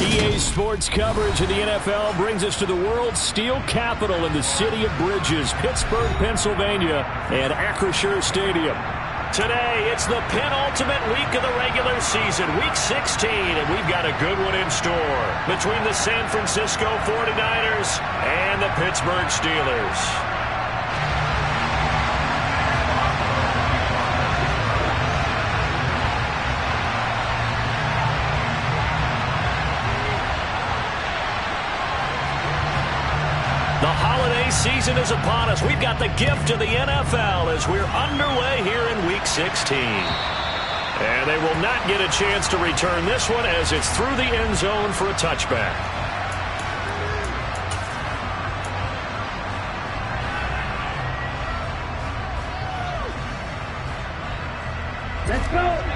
EA Sports coverage of the NFL brings us to the world's steel capital in the city of Bridges, Pittsburgh, Pennsylvania, and Acrisure Stadium. Today, it's the penultimate week of the regular season, Week 16, and we've got a good one in store between the San Francisco 49ers and the Pittsburgh Steelers. The holiday season is upon us. We've got the gift of the NFL as we're underway here in Week 16. And they will not get a chance to return this one as it's through the end zone for a touchback. Let's go!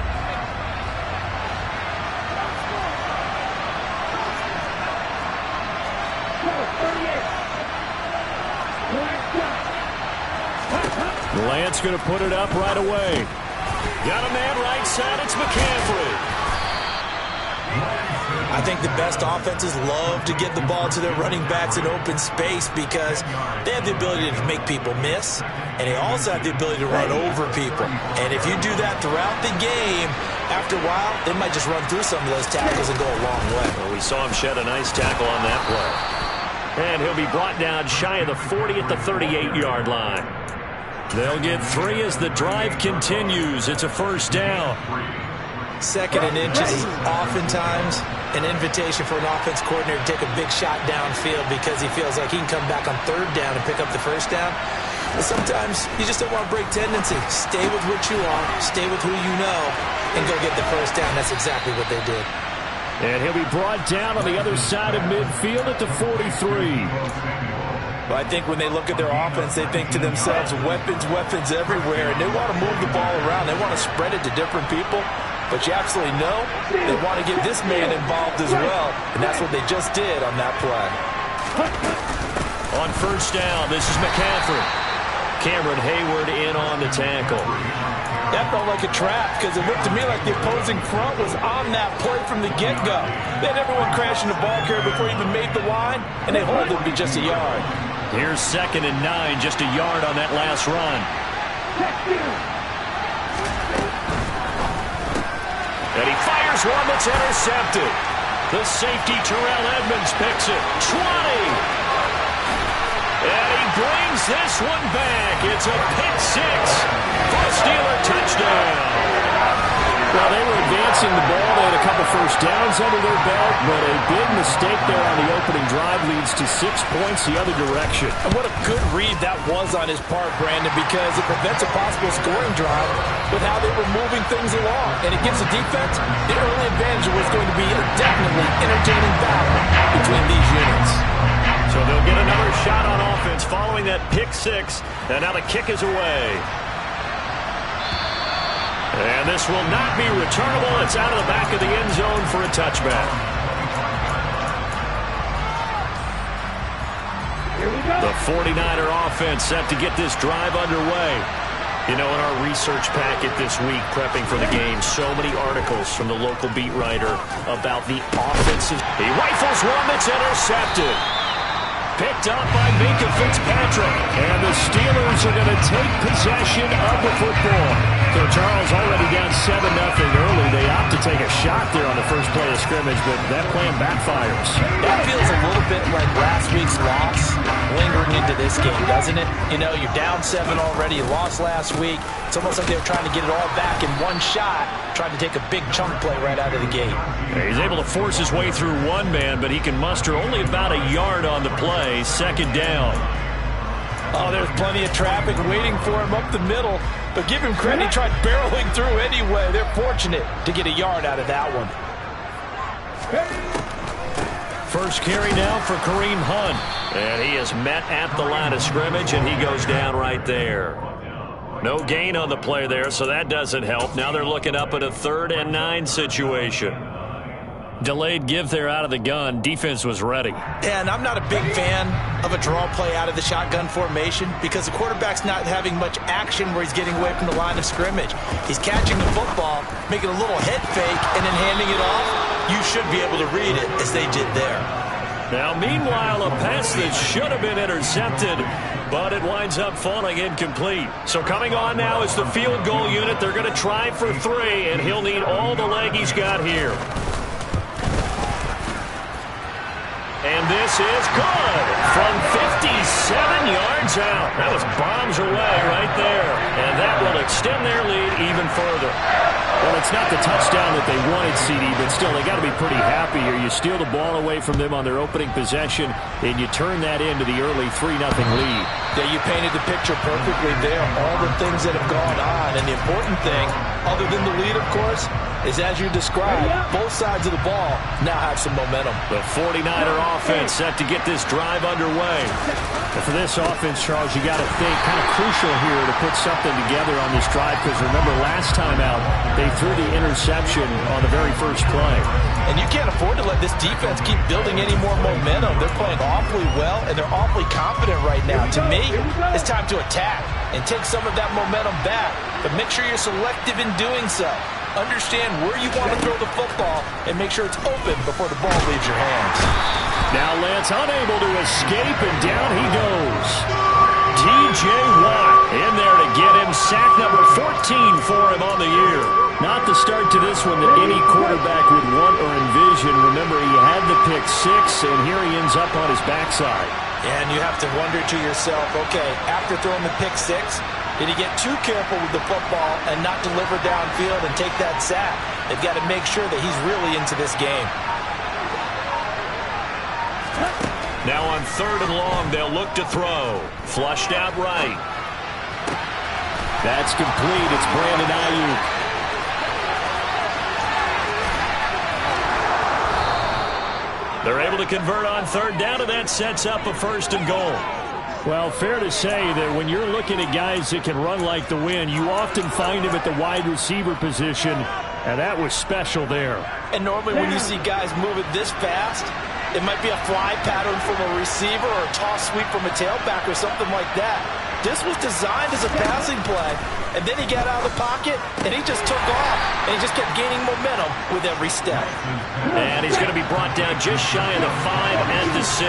Lance going to put it up right away. Got a man right side. It's McCaffrey. I think the best offenses love to get the ball to their running backs in open space because they have the ability to make people miss, and they also have the ability to run over people. And if you do that throughout the game, after a while, they might just run through some of those tackles and go a long way. Well, we saw him shed a nice tackle on that play. And he'll be brought down shy of the 40 at the 38-yard line. They'll get 3 as the drive continues. It's a first down. Second and inches is oftentimes an invitation for an offense coordinator to take a big shot downfield because he feels like he can come back on third down and pick up the first down. But sometimes you just don't want to break tendency. Stay with what you are, stay with who you know, and go get the first down. That's exactly what they did. And he'll be brought down on the other side of midfield at the 43. But I think when they look at their offense, they think to themselves, weapons, weapons everywhere, and they want to move the ball around. They want to spread it to different people. But you absolutely know they want to get this man involved as well, and that's what they just did on that play. On first down, this is McCaffrey. Cameron Hayward in on the tackle. That felt like a trap because it looked to me like the opposing front was on that play from the get-go. They had everyone crashing the ball carrier before he even made the line, and they hold him to be just a yard. Here's 2nd and 9, just a yard on that last run. And he fires one that's intercepted. The safety, Terrell Edmonds, picks it. 20. And he brings this one back. It's a pick 6 for a Steeler touchdown. Well, they were advancing the ball. They had a couple first downs under their belt, but a big mistake there on the opening drive leads to 6 points the other direction. And what a good read that was on his part, Brandon, because it prevents a possible scoring drive with how they were moving things along. And it gives the defense the early advantage. Was going to be a definitely entertaining battle between these units. So they'll get another shot on offense following that pick 6, and now the kick is away. And this will not be returnable. It's out of the back of the end zone for a touchback. The 49er offense set to get this drive underway. You know, in our research packet this week, prepping for the game, so many articles from the local beat writer about the offensive. He rifles one that's intercepted. Picked up by Minkah Fitzpatrick. And the Steelers are going to take possession of the football. So Charles already down 7-0 early. They opt to take a shot there on the first play of scrimmage, but that plan backfires. That feels a little bit like last week's loss lingering into this game, doesn't it? You know, you're down 7 already. You lost last week. It's almost like they were trying to get it all back in one shot, trying to take a big chunk play right out of the gate. He's able to force his way through one man, but he can muster only about a yard on the play. 2nd down. Oh, there's plenty of traffic waiting for him up the middle. But give him credit, he tried barreling through anyway. They're fortunate to get a yard out of that one. First carry now for Kareem Hunt. And he is met at the line of scrimmage, and he goes down right there. No gain on the play there, so that doesn't help. Now they're looking up at a 3rd and 9 situation. Delayed give there out of the gun. Defense was ready. And I'm not a big fan of a draw play out of the shotgun formation because the quarterback's not having much action where he's getting away from the line of scrimmage. He's catching the football, making a little head fake, and then handing it off. you should be able to read it as they did there. Now, meanwhile, a pass that should have been intercepted, but it winds up falling incomplete. So coming on now is the field goal unit. They're going to try for 3, and he'll need all the leg he's got here. And this is good from 57 yards out. That was bombs away right there. And that will extend their lead even further. Well, it's not the touchdown that they wanted, CD, but still, they got to be pretty happy here. You steal the ball away from them on their opening possession, and you turn that into the early 3-0 lead. Yeah, you painted the picture perfectly there. All the things that have gone on. And the important thing, other than the lead, of course, is as you described, both sides of the ball now have some momentum. The 49er offense set to get this drive underway. But for this offense, Charles, you got to think kind of crucial here to put something together on this drive, because remember last time out, they threw the interception on the very first play. And you can't afford to let this defense keep building any more momentum. They're playing awfully well, and they're awfully confident right now. To me, it's time to attack and take some of that momentum back. But make sure you're selective in doing so. Understand where you want to throw the football and make sure it's open before the ball leaves your hands. Now Lance unable to escape, and down he goes. T.J. Watt in there to get him sack number 14 for him on the year. Not the start to this one that any quarterback would want or envision. Remember, he had the pick 6, and here he ends up on his backside. And you have to wonder to yourself, okay, after throwing the pick 6, did he get too careful with the football and not deliver downfield and take that sack? They've got to make sure that he's really into this game. Now on 3rd and long, they'll look to throw. Flushed out right. That's complete. It's Brandon Ayuk. They're able to convert on 3rd down, and that sets up a 1st and goal. Well, fair to say that when you're looking at guys that can run like the wind, you often find them at the wide receiver position, and that was special there. And normally when you see guys move it this fast, it might be a fly pattern from a receiver or a toss sweep from a tailback or something like that. This was designed as a passing play, and then he got out of the pocket, and he just took off, and he just kept gaining momentum with every step. And he's going to be brought down just shy of the 5 and the 6.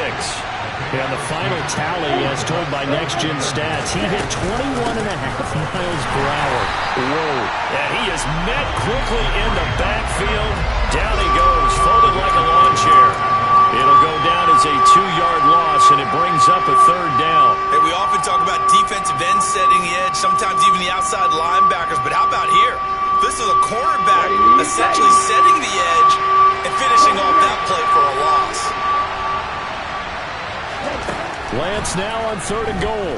And the final tally, as told by Next Gen Stats, he hit 21.5 miles per hour. Whoa. And he is met quickly in the backfield. Down he goes, folded like a lawn chair. It'll go down as a 2-yard loss, and it brings up a 3rd down. Hey, we often talk about defensive ends setting the edge, sometimes even the outside linebackers, but how about here? This is a cornerback essentially setting the edge and finishing off that play for a loss. Lance now on 3rd and goal.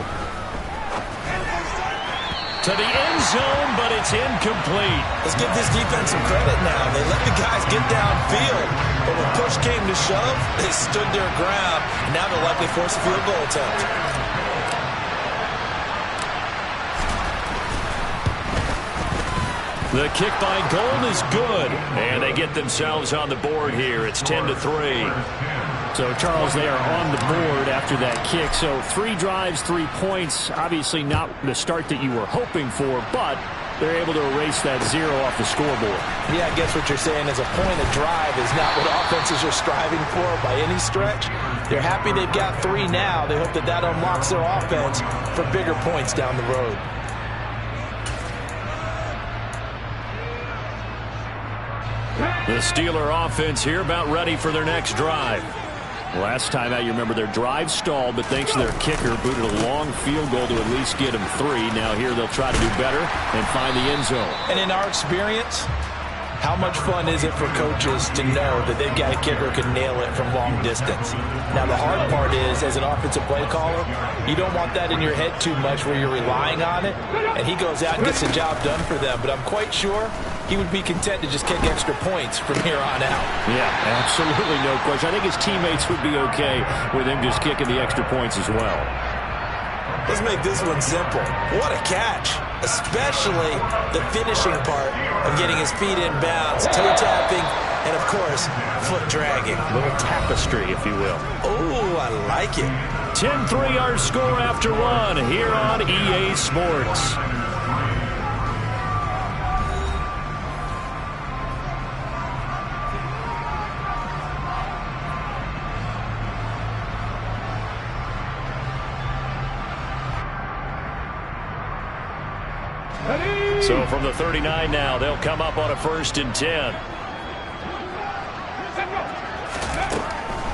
To the end zone, but it's incomplete. Let's give this defense some credit now. They let the guys get downfield, but when push came to shove, they stood their ground, and now they'll likely force a field goal attempt. The kick by Gold is good, and they get themselves on the board here. It's 10-3. So, Charles, they are on the board after that kick. So 3 drives, 3 points. Obviously not the start that you were hoping for, but they're able to erase that 0 off the scoreboard. Yeah, I guess what you're saying is a point of drive is not what offenses are striving for by any stretch. They're happy they've got 3 now. They hope that that unlocks their offense for bigger points down the road. The Steeler offense here about ready for their next drive. Last time out, you remember their drive stalled, but thanks to their kicker, booted a long field goal to at least get them 3. Now here they'll try to do better and find the end zone. And in our experience, how much fun is it for coaches to know that they've got a kicker who can nail it from long distance? Now, the hard part is, as an offensive play caller, you don't want that in your head too much where you're relying on it, and he goes out and gets the job done for them. But I'm quite sure he would be content to just kick extra points from here on out. Yeah, absolutely no question. I think his teammates would be okay with him just kicking the extra points as well. Let's make this one simple. What a catch, especially the finishing part of getting his feet in bounds, toe tapping, and of course, foot dragging. A little tapestry, if you will. Oh, I like it. 10-3 our score after 1 here on EA Sports. So from the 39 now, they'll come up on a 1st and 10.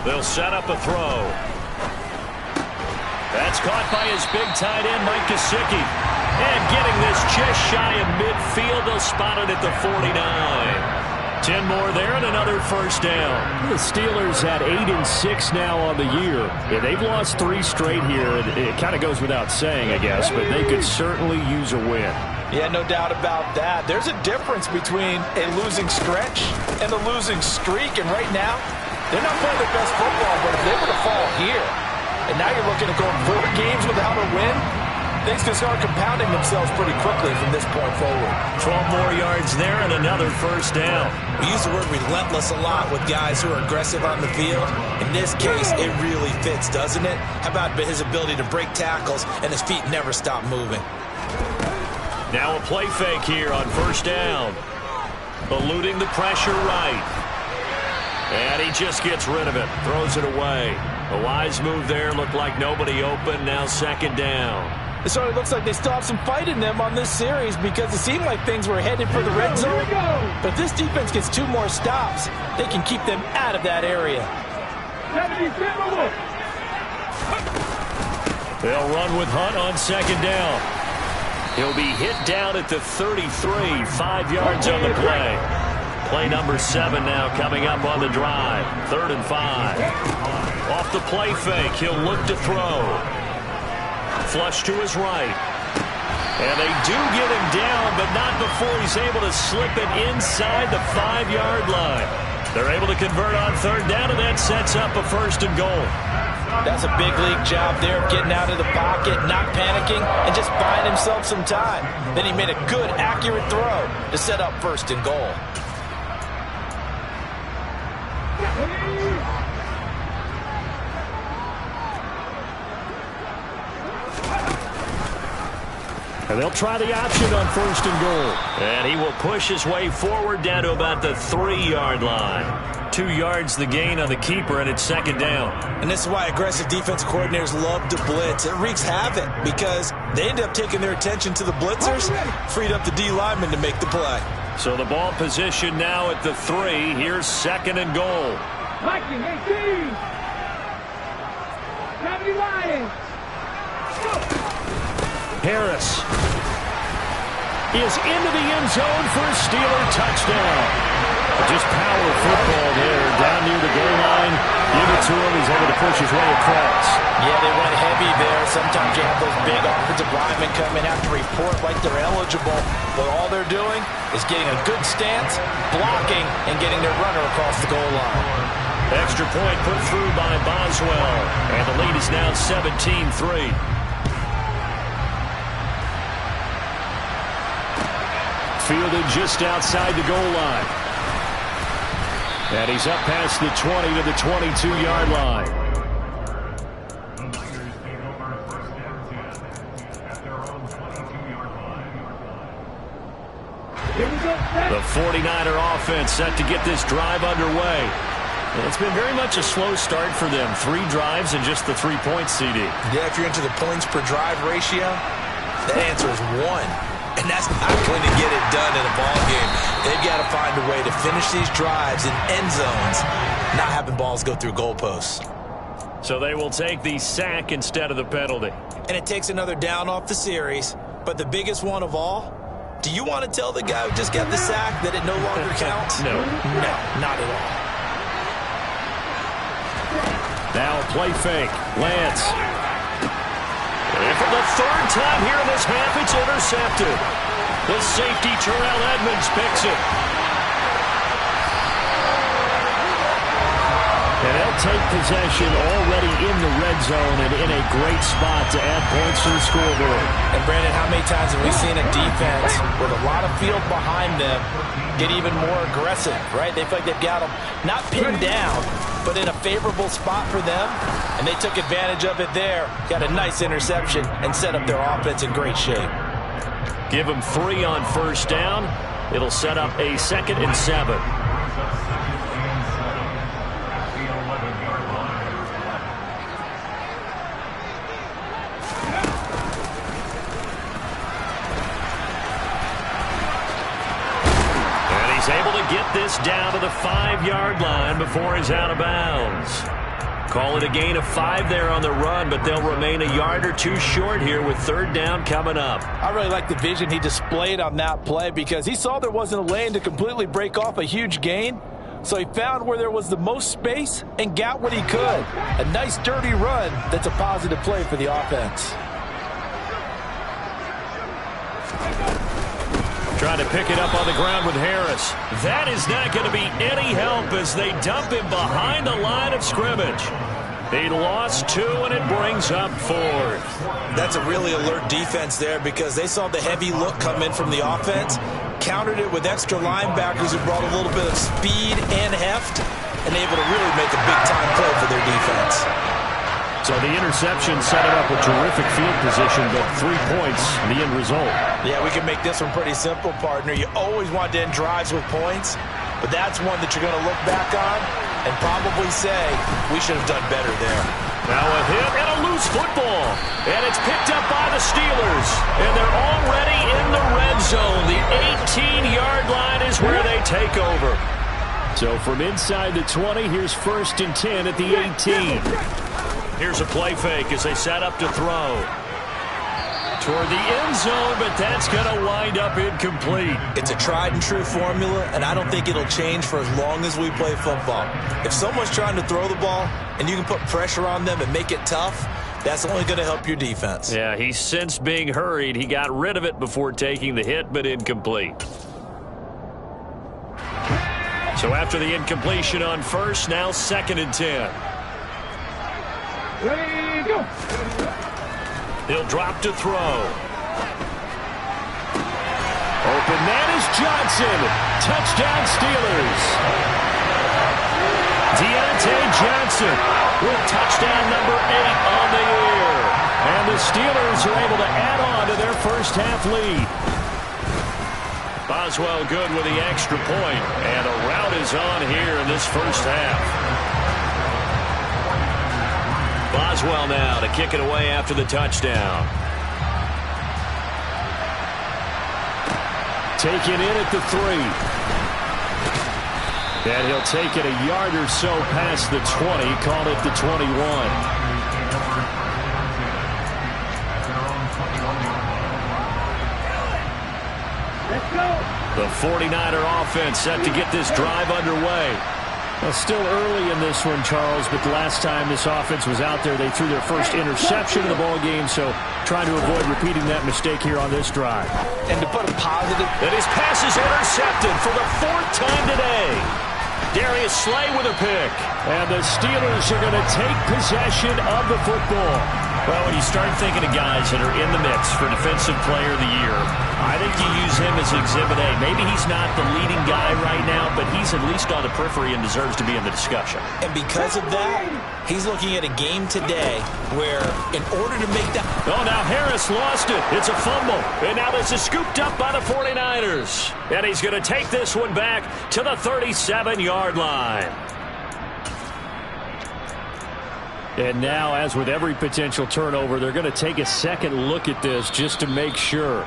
They'll set up a throw. That's caught by his big tight end, Mike Gesicki. And getting this just shy of midfield, they'll spot it at the 49. 10 more there and another 1st down. The Steelers at 8-6 now on the year. Yeah, they've lost 3 straight here. It kind of goes without saying, I guess, but they could certainly use a win. Yeah, no doubt about that. There's a difference between a losing stretch and a losing streak, and right now, they're not playing their best football, but if they were to fall here, and now you're looking at going 4 games without a win, things can start compounding themselves pretty quickly from this point forward. 12 more yards there and another 1st down. We use the word relentless a lot with guys who are aggressive on the field. In this case, it really fits, doesn't it? How about his ability to break tackles and his feet never stop moving? Now a play fake here on 1st down. Eluding the pressure right. And he just gets rid of it. Throws it away. A wise move there. Looked like nobody open. Now 2nd down. It sort of looks like they still have some fight in them on this series because it seemed like things were headed for the red zone. But if this defense gets 2 more stops, they can keep them out of that area. They'll run with Hunt on 2nd down. He'll be hit down at the 33, 5 yards on the play. Play number 7 now coming up on the drive. 3rd and 5. Off the play fake, he'll look to throw. Flush to his right. And they do get him down, but not before he's able to slip it inside the 5-yard line. They're able to convert on 3rd down, and that sets up a 1st and goal. That's a big league job there of getting out of the pocket, not panicking, and just buying himself some time. Then he made a good, accurate throw to set up 1st and goal. And they'll try the option on 1st and goal. And he will push his way forward down to about the 3-yard line. 2 yards the gain on the keeper, and it's 2nd down. And this is why aggressive defense coordinators love to blitz. It wreaks havoc because they end up taking their attention to the blitzers, freed up the D lineman to make the play. So the ball position now at the 3. Here's 2nd and goal. Viking 18. Gravity Lions. Harris is into the end zone for a Steeler touchdown. Just power football there, down near the goal line. Give it to him. He's able to push his way across. Yeah, they went heavy there. Sometimes you have those big offensive linemen come in, have to report like they're eligible. But all they're doing is getting a good stance, blocking, and getting their runner across the goal line. Extra point put through by Boswell. And the lead is now 17-3. Fielded just outside the goal line. And he's up past the 20 to the 22-yard line. The 49er offense set to get this drive underway. It's been very much a slow start for them. 3 drives and just the 3 points, CD. Yeah, if you're into the points per drive ratio, the answer is 1. And that's not going to get it done in a ball game. They've got to find a way to finish these drives in end zones, not having balls go through goalposts. So they will take the sack instead of the penalty. And it takes another down off the series. But the biggest one of all, do you want to tell the guy who just got the sack that it no longer counts? No. No, not at all. Now a play fake. Lance. And for the 3rd time here in this half, it's intercepted. The safety, Terrell Edmonds, picks it. And they'll take possession already in the red zone and in a great spot to add points to the scoreboard. And, Brandon, how many times have we seen a defense with a lot of field behind them get even more aggressive, right? They feel like they've got them not pinned down, but in a favorable spot for them, and they took advantage of it there, got a nice interception, and set up their offense in great shape. Give them 3 on 1st down. It'll set up a 2nd and 7. get this down to the 5-yard line before he's out of bounds. Call it a gain of 5 there on the run, but they'll remain a yard or two short here with 3rd down coming up. I really like the vision he displayed on that play because he saw there wasn't a lane to completely break off a huge gain. So he found where there was the most space and got what he could. A nice dirty run that's a positive play for the offense. Trying to pick it up on the ground with Harris. That is not going to be any help as they dump him behind the line of scrimmage. He lost 2, and it brings up 4th. That's a really alert defense there because they saw the heavy look come in from the offense, countered it with extra linebackers who brought a little bit of speed and heft, and able to really make a big-time play for their defense. So the interception set it up a terrific field position, but 3 points, the end result. Yeah, we can make this one pretty simple, partner. You always want to end drives with points, but that's one that you're going to look back on and probably say, we should have done better there. Now a hit and a loose football. And it's picked up by the Steelers. And they're already in the red zone. The 18-yard line is where they take over. So from inside the 20, here's 1st and 10 at the 18. Here's a play fake as they set up to throw. Toward the end zone, but that's going to wind up incomplete. It's a tried-and-true formula, and I don't think it'll change for as long as we play football. If someone's trying to throw the ball and you can put pressure on them and make it tough, that's only going to help your defense. Yeah, he sensed being hurried. He got rid of it before taking the hit, but incomplete. So after the incompletion on 1st, now 2nd and 10. Ready, go. He'll drop to throw. Open man is Johnson. Touchdown Steelers. Deontay Johnson with touchdown number 8 on the year. And the Steelers are able to add on to their first half lead. Boswell good with the extra point. And a rout is on here in this first half. Boswell now to kick it away after the touchdown. Taken in at the 3. And he'll take it a yard or so past the 20. Call it the 21. Let's go. The 49er offense set to get this drive underway. Well, still early in this one, Charles, but the last time this offense was out there, they threw their first interception of the ball game, so trying to avoid repeating that mistake here on this drive. And to put a positive... And his pass is intercepted for the 4th time today. Darius Slay with a pick. And the Steelers are going to take possession of the football. Well, when you start thinking of guys that are in the mix for Defensive Player of the Year, I think you use him as Exhibit A. Maybe he's not the leading guy right now, but he's at least on the periphery and deserves to be in the discussion. And because of that, he's looking at a game today where in order to make that... Oh, now Harris lost it. It's a fumble. And now this is scooped up by the 49ers. And he's going to take this one back to the 37-yard line. And now, as with every potential turnover, they're going to take a second look at this just to make sure.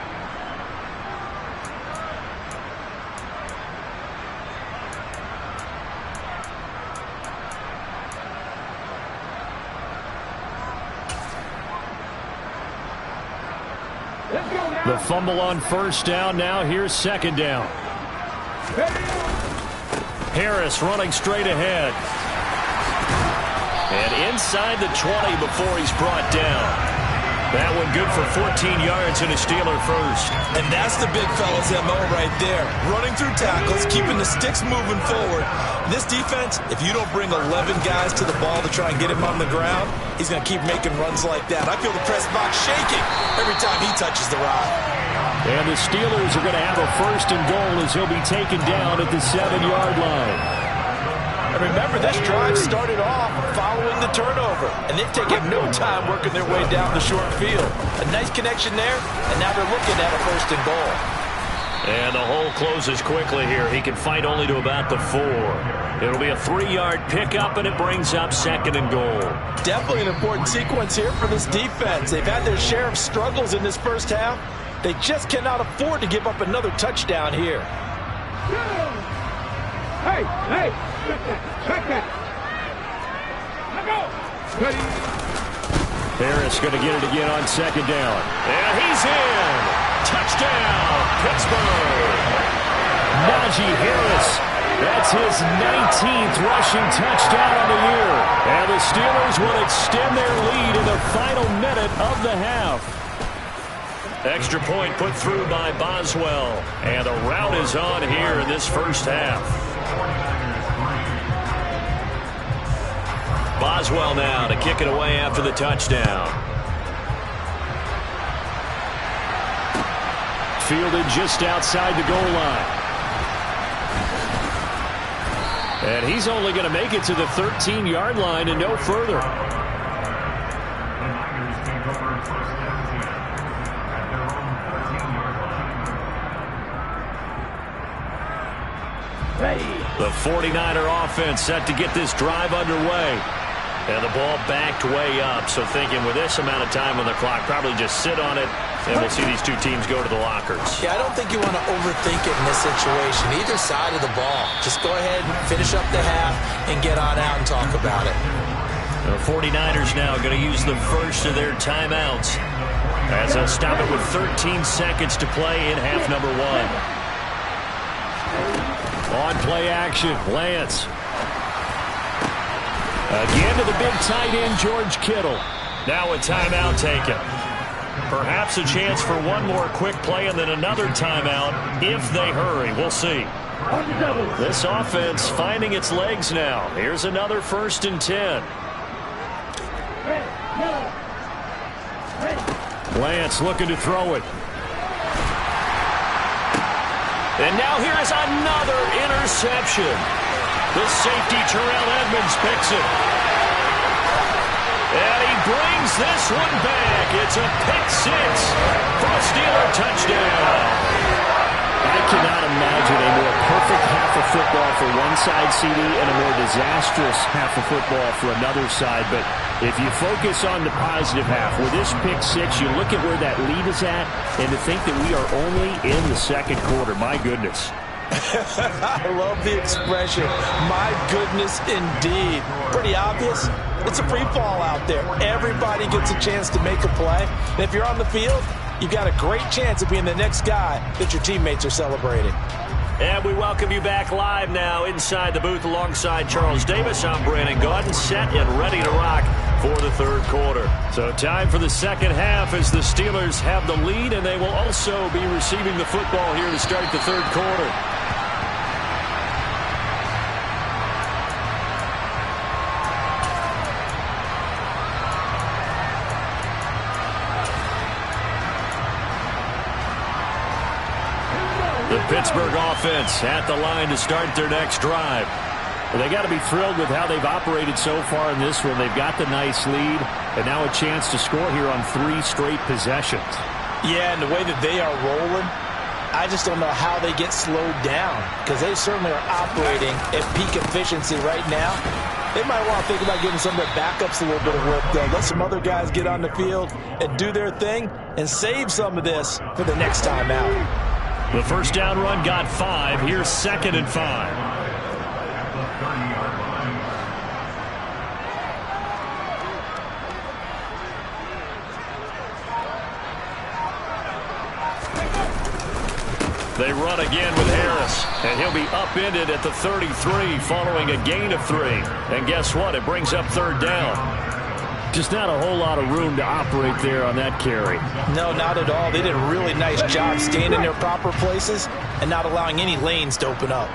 The fumble on 1st down. Now here's 2nd down. Harris running straight ahead. And inside the 20 before he's brought down. That one good for 14 yards and a Steeler first. And that's the big fella's MO right there. Running through tackles, keeping the sticks moving forward. This defense, if you don't bring 11 guys to the ball to try and get him on the ground, he's going to keep making runs like that. I feel the press box shaking every time he touches the rock. And the Steelers are going to have a 1st and goal as he'll be taken down at the 7-yard line. And remember, this drive started off following the turnover, and they've taken no time working their way down the short field. A nice connection there, and now they're looking at a 1st and goal. And the hole closes quickly here. He can fight only to about the 4. It'll be a 3-yard pickup, and it brings up 2nd and goal. Definitely an important sequence here for this defense. They've had their share of struggles in this first half. They just cannot afford to give up another touchdown here. Hey! Check that! Let go! Ready? Harris going to get it again on second down. And he's in. Touchdown, Pittsburgh. Najee Harris. That's his 19th rushing touchdown on the year. And the Steelers will extend their lead in the final minute of the half. Extra point put through by Boswell. And the rout is on here in this first half. Boswell now to kick it away after the touchdown. Fielded just outside the goal line. And he's only going to make it to the 13-yard line and no further. The 49er offense set to get this drive underway. And the ball backed way up, so thinking with this amount of time on the clock, probably just sit on it, and we'll see these two teams go to the lockers. Yeah, I don't think you want to overthink it in this situation. Either side of the ball. Just go ahead, finish up the half, and get on out and talk about it. The 49ers now going to use the first of their timeouts as they'll stop it with 13 seconds to play in half number one. On play action, Lance. Again to the big tight end, George Kittle. Now a timeout taken. Perhaps a chance for one more quick play and then another timeout if they hurry. We'll see. This offense finding its legs now. Here's another 1st and 10. Lance looking to throw it. And now here is another interception. The safety, Terrell Edmonds, picks it. And he brings this one back. It's a pick six for a Steeler touchdown. I cannot imagine a more perfect half of football for one side, CD, and a more disastrous half of football for another side. But if you focus on the positive half, with this pick six, you look at where that lead is at, and to think that we are only in the second quarter. My goodness. I love the expression. My goodness, indeed. Pretty obvious. It's a free fall out there. Everybody gets a chance to make a play. And if you're on the field, you've got a great chance of being the next guy that your teammates are celebrating. And we welcome you back live now inside the booth alongside Charles Davis. I'm Brandon Gaudin, set and ready to rock for the third quarter. So time for the second half as the Steelers have the lead, and they will also be receiving the football here to start the third quarter. The Pittsburgh offense at the line to start their next drive. Well, they got to be thrilled with how they've operated so far in this one. They've got the nice lead, and now a chance to score here on 3 straight possessions. Yeah, and the way that they are rolling, I just don't know how they get slowed down, because they certainly are operating at peak efficiency right now. They might want to think about giving some of their backups a little bit of work, though. Let some other guys get on the field and do their thing and save some of this for the next time out. The first down run got 5. Here's 2nd and 5. They run again with Harris, and he'll be upended at the 33 following a gain of 3. And guess what? It brings up 3rd down. Just not a whole lot of room to operate there on that carry. No, not at all. They did a really nice job staying in their proper places and not allowing any lanes to open up.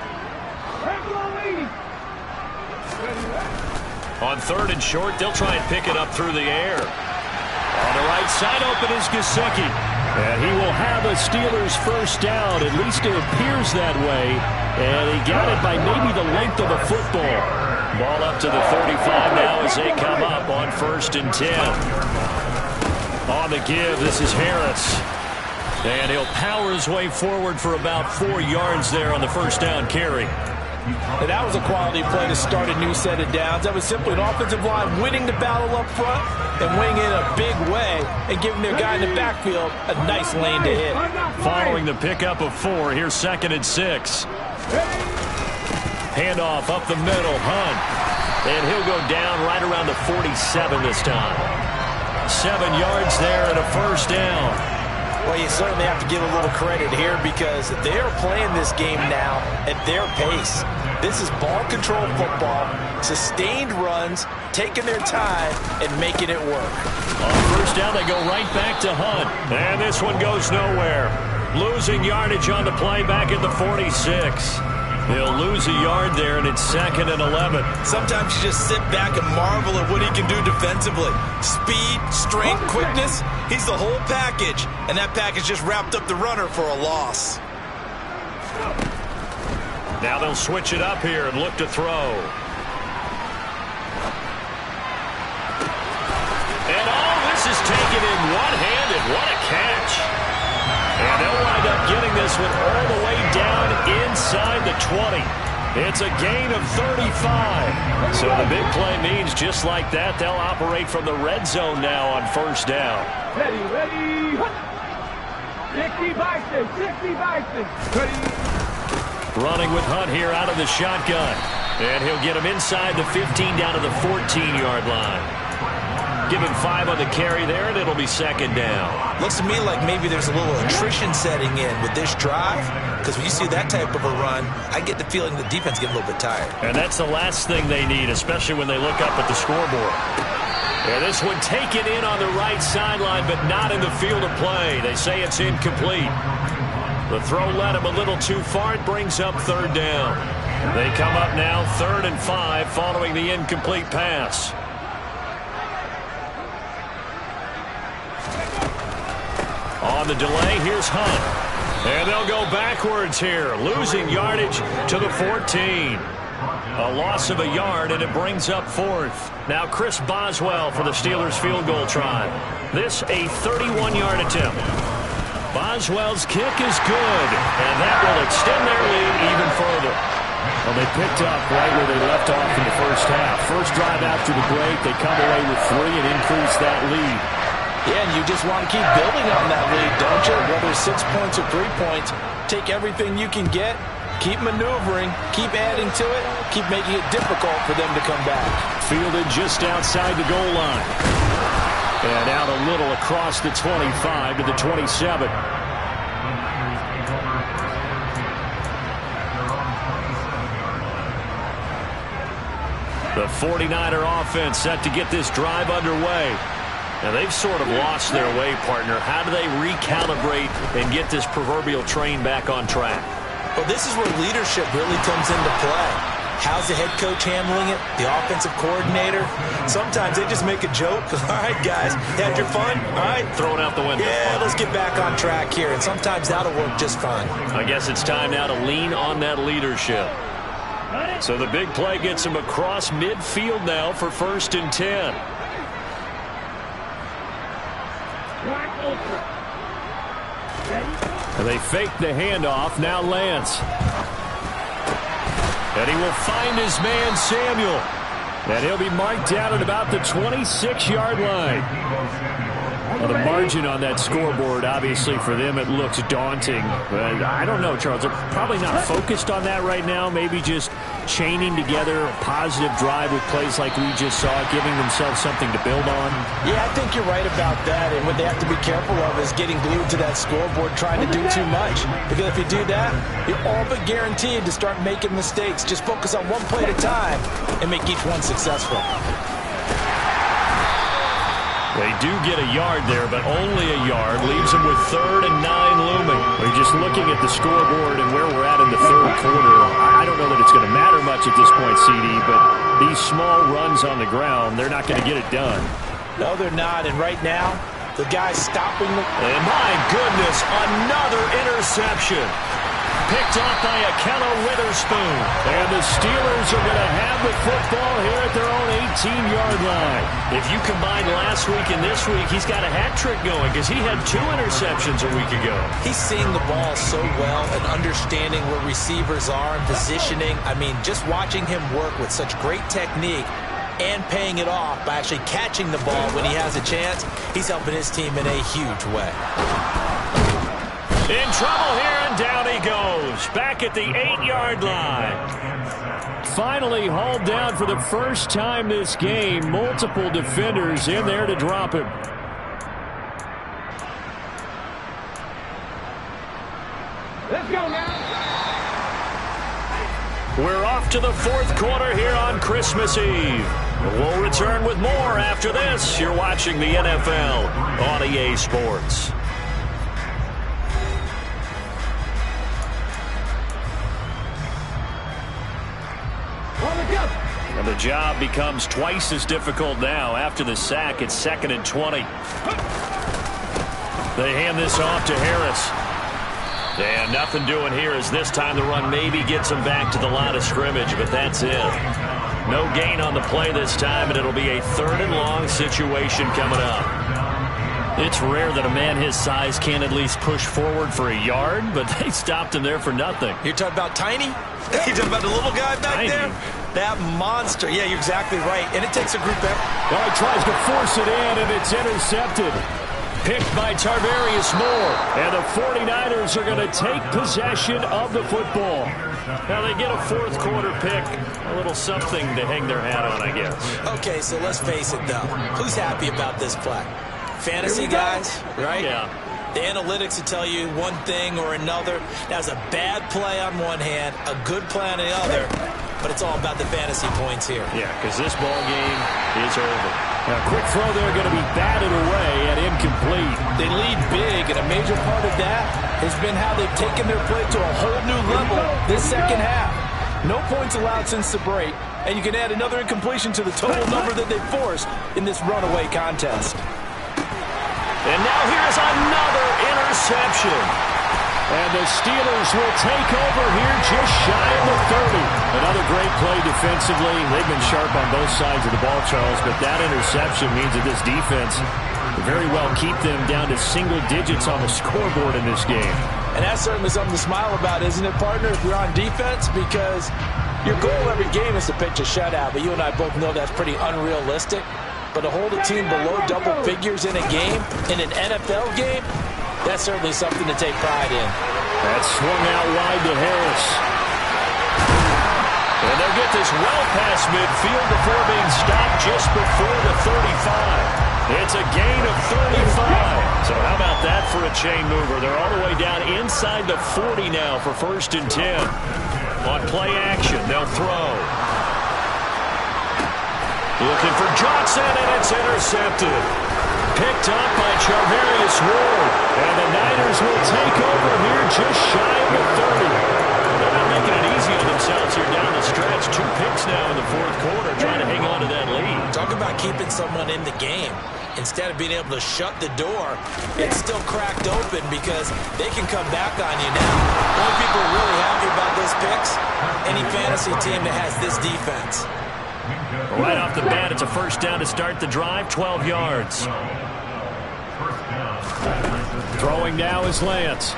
On 3rd and short, they'll try and pick it up through the air. On the right side, open is Gesicki. And he will have a Steelers first down. At least it appears that way. And he got it by maybe the length of a football. Ball up to the 35 now as they come up on 1st and 10. On the give, this is Harris. And he'll power his way forward for about 4 yards there on the first down carry. And that was a quality play to start a new set of downs. That was simply an offensive line winning the battle up front and winning in a big way and giving their guy in the backfield a nice lane to hit. Following the pickup of 4, here's 2nd and 6. handoff up the middle. Hunt. And he'll go down right around the 47 this time. 7 yards there and a first down. Well, you certainly have to give a little credit here because they are playing this game now at their pace. This is ball control football, sustained runs, taking their time, and making it work. On first down, they go right back to Hunt. And this one goes nowhere. Losing yardage on the play back at the 46. He'll lose a yard there, and it's 2nd and 11. Sometimes you just sit back and marvel at what he can do defensively. Speed, strength, quickness, he's the whole package. And that package just wrapped up the runner for a loss. Now they'll switch it up here and look to throw. And this is taken in one-handed. What a catch. And they'll wind up getting this one all the way down inside the 20. It's a gain of 35. So the big play means just like that, they'll operate from the red zone now on first down. Ready. 60 Bison. Ready. Running with Hunt here out of the shotgun. And he'll get him inside the 15 down to the 14-yard line. Give him 5 on the carry there, and it'll be 2nd down. Looks to me like maybe there's a little attrition setting in with this drive, because when you see that type of a run, I get the feeling the defense get a little bit tired. And that's the last thing they need, especially when they look up at the scoreboard. And this one taken in on the right sideline, but not in the field of play. They say it's incomplete. The throw led him a little too far. It brings up 3rd down. They come up now 3rd and 5 following the incomplete pass. On the delay, here's Hunt. And they'll go backwards here, losing yardage to the 14. A loss of a yard, and it brings up 4th. Now Chris Boswell for the Steelers field goal try. This a 31-yard attempt. Boswell's kick is good, and that will extend their lead even further. Well, they picked up right where they left off in the first half. First drive after the break, they come away with 3 and increase that lead. Yeah, and you just want to keep building on that lead, don't you? Whether it's 6 points or 3 points, take everything you can get, keep maneuvering, keep adding to it, keep making it difficult for them to come back. Fielded just outside the goal line. And out a little across the 25 to the 27. The 49er offense set to get this drive underway. Now, they've sort of lost their way, partner. How do they recalibrate and get this proverbial train back on track? Well, this is where leadership really comes into play. How's the head coach handling it? The offensive coordinator? Sometimes they just make a joke. All right, guys, had your fun? All right. Throw it out the window. Yeah, let's get back on track here. And sometimes that'll work just fine. I guess it's time now to lean on that leadership. So the big play gets him across midfield now for 1st and 10. And they fake the handoff. Now Lance. And he will find his man, Samuel. And he'll be marked down at about the 26-yard line. Well, the margin on that scoreboard, obviously, for them, it looks daunting. But I don't know, Charles. They're probably not focused on that right now. Maybe just chaining together a positive drive with plays like we just saw, giving themselves something to build on. Yeah, I think you're right about that. And what they have to be careful of is getting glued to that scoreboard trying to do too much. Because if you do that, you're all but guaranteed to start making mistakes. Just focus on one play at a time and make each one successful. They do get a yard there, but only a yard. Leaves them with 3rd and 9 looming. We're just looking at the scoreboard and where we're at in the 3rd quarter. I don't know that it's going to matter much at this point, CD, but these small runs on the ground, they're not going to get it done. No, they're not. And right now, the guy's stopping them. And my goodness, another interception. Picked off by Akello Witherspoon. And the Steelers are going to have the football here at their own 18-yard line. If you combine last week and this week, he's got a hat trick going because he had 2 interceptions a week ago. He's seeing the ball so well and understanding where receivers are and positioning. I mean, just watching him work with such great technique and paying it off by actually catching the ball when he has a chance, he's helping his team in a huge way. In trouble here, and down he goes. Back at the 8-yard line. finally hauled down for the first time this game. Multiple defenders in there to drop him. Let's go now. We're off to the fourth quarter here on Christmas Eve. We'll return with more after this. You're watching the NFL on EA Sports. And the job becomes twice as difficult now. After the sack, it's 2nd and 20. They hand this off to Harris. And nothing doing here as this time the run maybe gets him back to the line of scrimmage, but that's it. No gain on the play this time, and it'll be a 3rd and long situation coming up. It's rare that a man his size can't at least push forward for a yard, but they stopped him there for nothing. You're talking about Tiny? You're talking about the little guy back Tiny. there? That monster. Yeah, you're exactly right. And it takes a group effort. Well, he tries to force it in, and it's intercepted. Picked by Tarvarius Moore. And the 49ers are going to take possession of the football. Now they get a fourth quarter pick. A little something to hang their hat on, I guess. Okay, so let's face it, though. Who's happy about this play? Fantasy guys, right? Yeah. The analytics will tell you one thing or another. That's a bad play on one hand, a good play on the other. But it's all about the fantasy points here. Yeah, because this ball game is over. Now, quick throw there going to be batted away and incomplete. They lead big, and a major part of that has been how they've taken their play to a whole new level this second half. No points allowed since the break, and you can add another incompletion to the total number that they forced in this runaway contest. And now here's another interception. And the Steelers will take over here just shy of the 30. Another great play defensively. They've been sharp on both sides of the ball, Charles, but that interception means that this defense will very well keep them down to single digits on the scoreboard in this game. And that's certainly something to smile about, isn't it, partner, if you're on defense? Because your goal every game is to pitch a shutout, but you and I both know that's pretty unrealistic. But to hold a team below double figures in a game, in an NFL game, that's certainly something to take pride in. That swung out wide to Harris. And they'll get this well past midfield before being stopped just before the 35. It's a gain of 35. So how about that for a chain mover? They're all the way down inside the 40 now for 1st and 10. On play action, they'll throw. Looking for Johnson, and it's intercepted. Picked up by Charvarius Ward. And the Niners will take over here just shy of the 30. They're not making it easy on themselves here down the stretch. 2 picks now in the fourth quarter, trying to hang on to that lead. Talk about keeping someone in the game. Instead of being able to shut the door, it's still cracked open because they can come back on you now. Only people are really happy about those picks, any fantasy team that has this defense. Right off the bat, it's a first down to start the drive, 12 yards. Throwing now is Lance.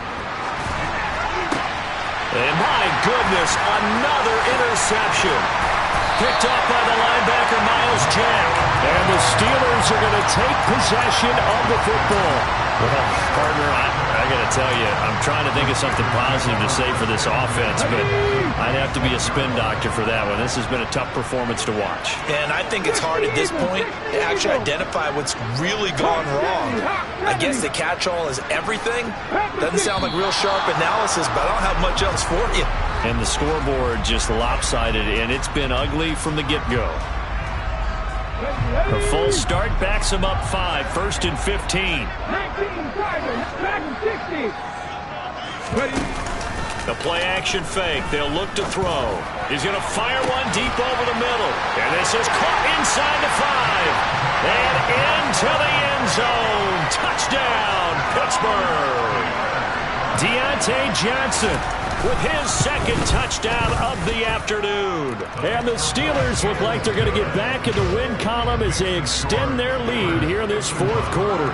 And my goodness, another interception. Picked up by the linebacker, Miles Jack. And the Steelers are going to take possession of the football. Well, partner, I got to tell you, I'm trying to think of something positive to say for this offense, but I'd have to be a spin doctor for that one. This has been a tough performance to watch. And I think it's hard at this point to actually identify what's really gone wrong. I guess the catch-all is everything. Doesn't sound like real sharp analysis, but I don't have much else for you. And the scoreboard just lopsided, and it's been ugly from the get-go. The full start backs him up 5, 1st and 15. 19, back and 60. The play action fake. They'll look to throw. He's going to fire one deep over the middle. And this is caught inside the 5. And into the end zone. Touchdown, Pittsburgh. Deontay Johnson with his 2nd touchdown of the afternoon. And the Steelers look like they're going to get back in the win column as they extend their lead here in this fourth quarter.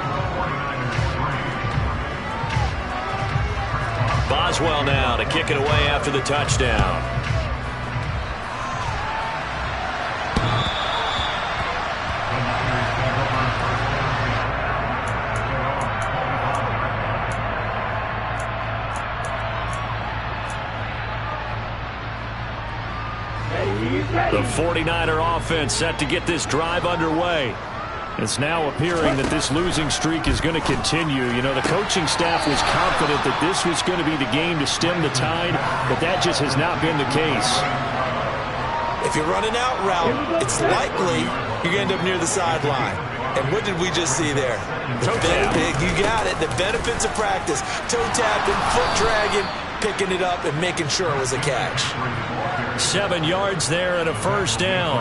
Boswell now to kick it away after the touchdown. The 49er offense set to get this drive underway. It's now appearing that this losing streak is going to continue. You know, the coaching staff was confident that this was going to be the game to stem the tide, but that just has not been the case. If you're running out route, it's likely you're going to end up near the sideline. And what did we just see there? Toe tap. You got it. The benefits of practice. Toe tapping, foot dragging, picking it up, and making sure it was a catch. 7 yards there and a first down.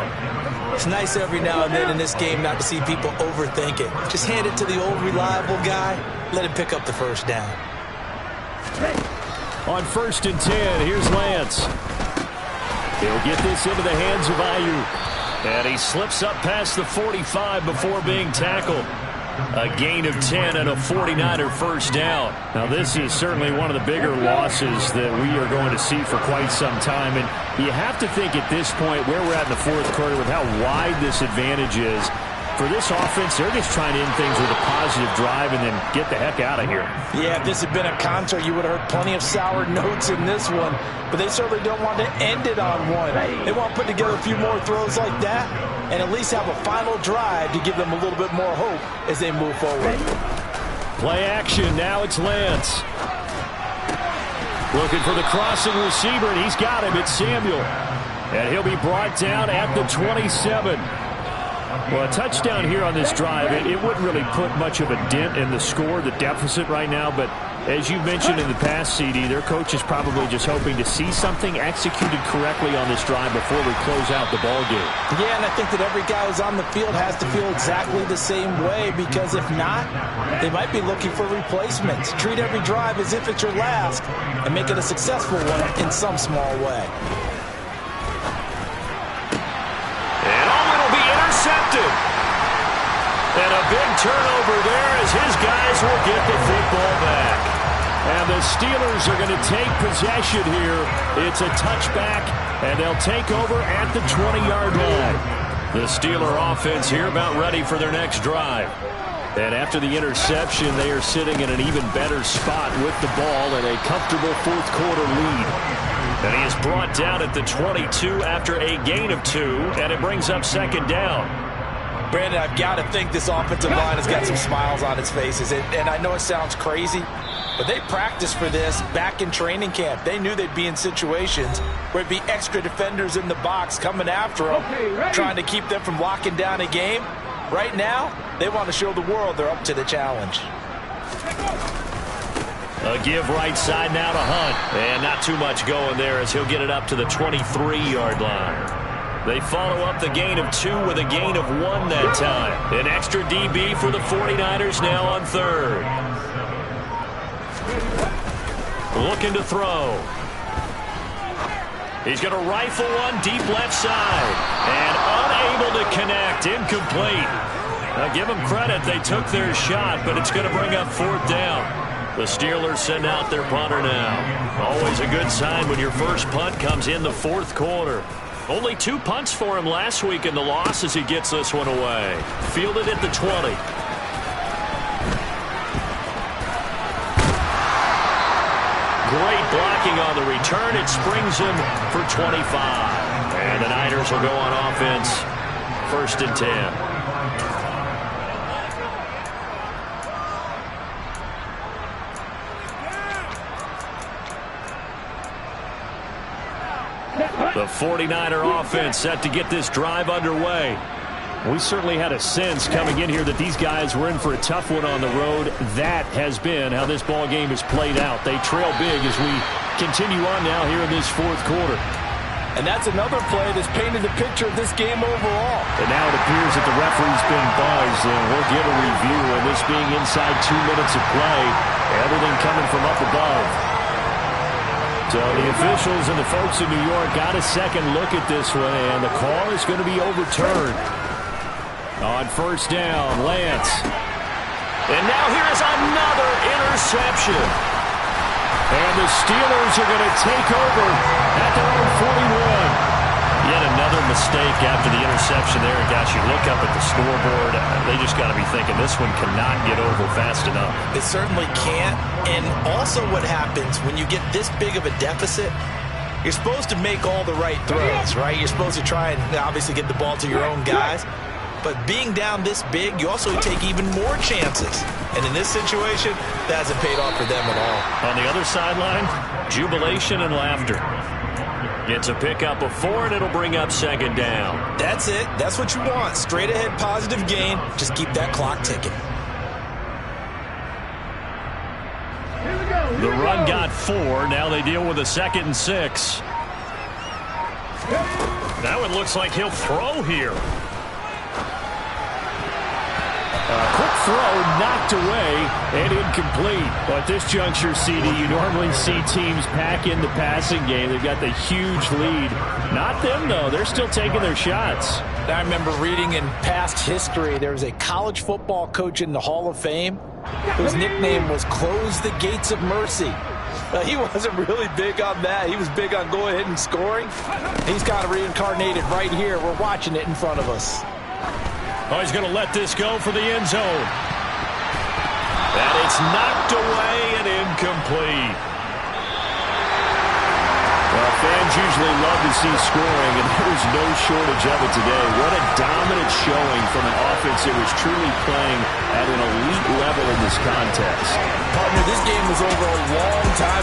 It's nice every now and then in this game not to see people overthink it. Just hand it to the old reliable guy. Let him pick up the first down. On 1st and 10, here's Lance. He'll get this into the hands of Ayuk. And he slips up past the 45 before being tackled. A gain of 10 and a 49er first down. Now, this is certainly one of the bigger losses that we are going to see for quite some time. And you have to think at this point where we're at in the fourth quarter with how wide this advantage is. For this offense, they're just trying to end things with a positive drive and then get the heck out of here. Yeah, if this had been a concert, you would have heard plenty of sour notes in this one. But they certainly don't want to end it on one. They want to put together a few more throws like that and at least have a final drive to give them a little bit more hope as they move forward. Play action. Now it's Lance. Looking for the crossing receiver, and he's got him. It's Samuel. And he'll be brought down at the 27. Well, a touchdown here on this drive, it wouldn't really put much of a dent in the score, the deficit right now. But as you mentioned in the past, CD, their coach is probably just hoping to see something executed correctly on this drive before we close out the ball game. Yeah, and I think that every guy who's on the field has to feel exactly the same way, because if not, they might be looking for replacements. Treat every drive as if it's your last and make it a successful one in some small way. Intercepted. And a big turnover there as his guys will get the football back. And the Steelers are going to take possession here. It's a touchback, and they'll take over at the 20-yard line. The Steeler offense here about ready for their next drive. And after the interception, they are sitting in an even better spot with the ball and a comfortable fourth quarter lead. And he is brought down at the 22 after a gain of 2, and it brings up second down. Brandon, I've got to think this offensive line has got some smiles on its faces. And I know it sounds crazy, but they practiced for this back in training camp. They knew they'd be in situations where it'd be extra defenders in the box coming after them, trying to keep them from locking down a game. Right now, they want to show the world they're up to the challenge. A give right side now to Hunt. And not too much going there as he'll get it up to the 23-yard line. They follow up the gain of 2 with a gain of 1 that time. An extra DB for the 49ers now on third. Looking to throw. He's going to rifle one deep left side. And unable to connect. Incomplete. Now give them credit. They took their shot, but it's going to bring up fourth down. The Steelers send out their punter now. Always a good sign when your first punt comes in the fourth quarter. Only 2 punts for him last week in the loss as he gets this one away. Fielded at the 20. Great blocking on the return. It springs him for 25. And the Niners will go on offense. 1st and 10. The 49er offense set to get this drive underway. We certainly had a sense coming in here that these guys were in for a tough one on the road. That has been how this ball game has played out. They trail big as we continue on now here in this fourth quarter. And that's another play that's painted the picture of this game overall. And now it appears that the referee's been buzzed, and we'll get a review. And this being inside 2 minutes of play, everything coming from up above. So the officials and the folks in New York got a second look at this one, and the call is going to be overturned. On first down, Lance. And now here is another interception. And the Steelers are going to take over at their own 41. Yet another mistake after the interception there. And gosh, you look up at the scoreboard, they just got to be thinking this one cannot get over fast enough. It certainly can't. And also what happens when you get this big of a deficit, You're supposed to make all the right throws, right? You're supposed to try and obviously get the ball to your own guys. But being down this big, you also take even more chances. And in this situation, that hasn't paid off for them at all. On the other sideline, jubilation and laughter. Gets a pickup of 4, and it'll bring up second down. That's it. That's what you want. Straight ahead, positive gain. Just keep that clock ticking. The run got 4. Now they deal with a 2nd and 6. Now it looks like he'll throw here. Quick throw, knocked away, and incomplete. Well, at this juncture, CD, you normally see teams pack in the passing game. They've got the huge lead. Not them, though. They're still taking their shots. I remember reading in past history, there was a college football coach in the Hall of Fame whose nickname was Close the Gates of Mercy. He wasn't really big on that. He was big on going ahead and scoring. He's got it reincarnated right here. We're watching it in front of us. Oh, he's going to let this go for the end zone. And it's knocked away and incomplete. Well, fans usually love to see scoring, and there was no shortage of it today. What a dominant showing from an offense that was truly playing at an elite level in this contest. Partner, this game was over a long time.